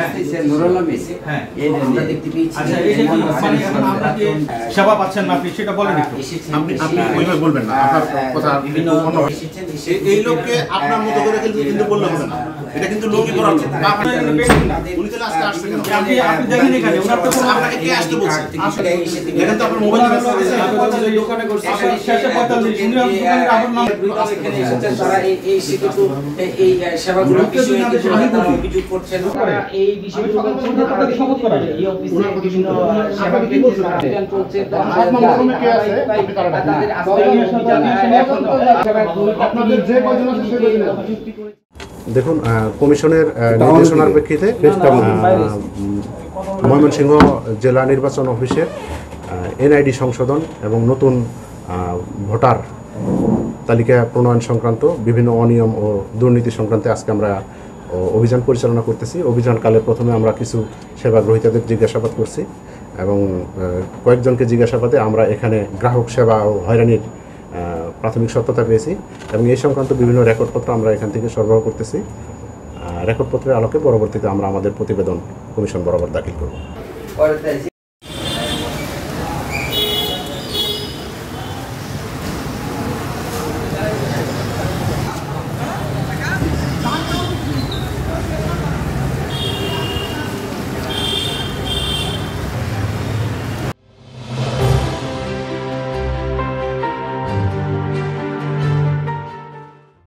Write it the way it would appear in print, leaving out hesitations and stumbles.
আসতেছে নুরুল আমিন। হ্যাঁ, এই আমরা দেখতে পেয়েছি। আচ্ছা, এই যে মানে এখন আমরা যে সেবা পাচ্ছেন না আপনি সেটা বলেন একটু। আপনি ওইভাবে বলবেন না, আপনার কথা বিভিন্ন অন্য এই লোককে আপনার মতো করে কিন্তু বললে হবে না। এটা কিন্তু লোকই করার উনি তাহলে আজকে আসছে কেন? আপনি দেখেন এখানে ওনার তো কোনো আপনাকে কে আসতে বলছে? দেখেন তো আপনার মোবাইল দোকানে করছে শেষে 45 উনি আপনার নাম এখানে এসেছেন তারা এই সেতু এই সেবাগুলো বিষয়ে কিছু তারা অভিযোগ করছেন। তারা এই বিষয়গুলো বলছেন যে তারা শপথ করেন এই অফিসে বিভিন্ন সেবা কেন্দ্রে অভিযান চলছে। তাদের আপনাদের যে কয়জন আছে সেই কয়জন। দেখুন, কমিশনের নির্দেশনার প্রেক্ষিতে ময়মনসিংহ জেলা নির্বাচন অফিসের এনআইডি সংশোধন এবং নতুন ভোটার তালিকা প্রণয়ন সংক্রান্ত বিভিন্ন অনিয়ম ও দুর্নীতি সংক্রান্তে আজকে আমরা অভিযান পরিচালনা করতেছি। অভিযানকালে প্রথমে আমরা কিছু সেবা গ্রহীতাদের জিজ্ঞাসাবাদ করছি এবং কয়েকজনকে জিজ্ঞাসাবাদে আমরা এখানে গ্রাহক সেবা ও হয়রানির প্রাথমিক সত্যতা পেয়েছি এবং এই সংক্রান্ত বিভিন্ন রেকর্ডপত্র আমরা এখান থেকে সরবরাহ করতেছি। রেকর্ডপত্রের আলোকে পরবর্তীতে আমরা আমাদের প্রতিবেদন কমিশন বরাবর দাখিল করব।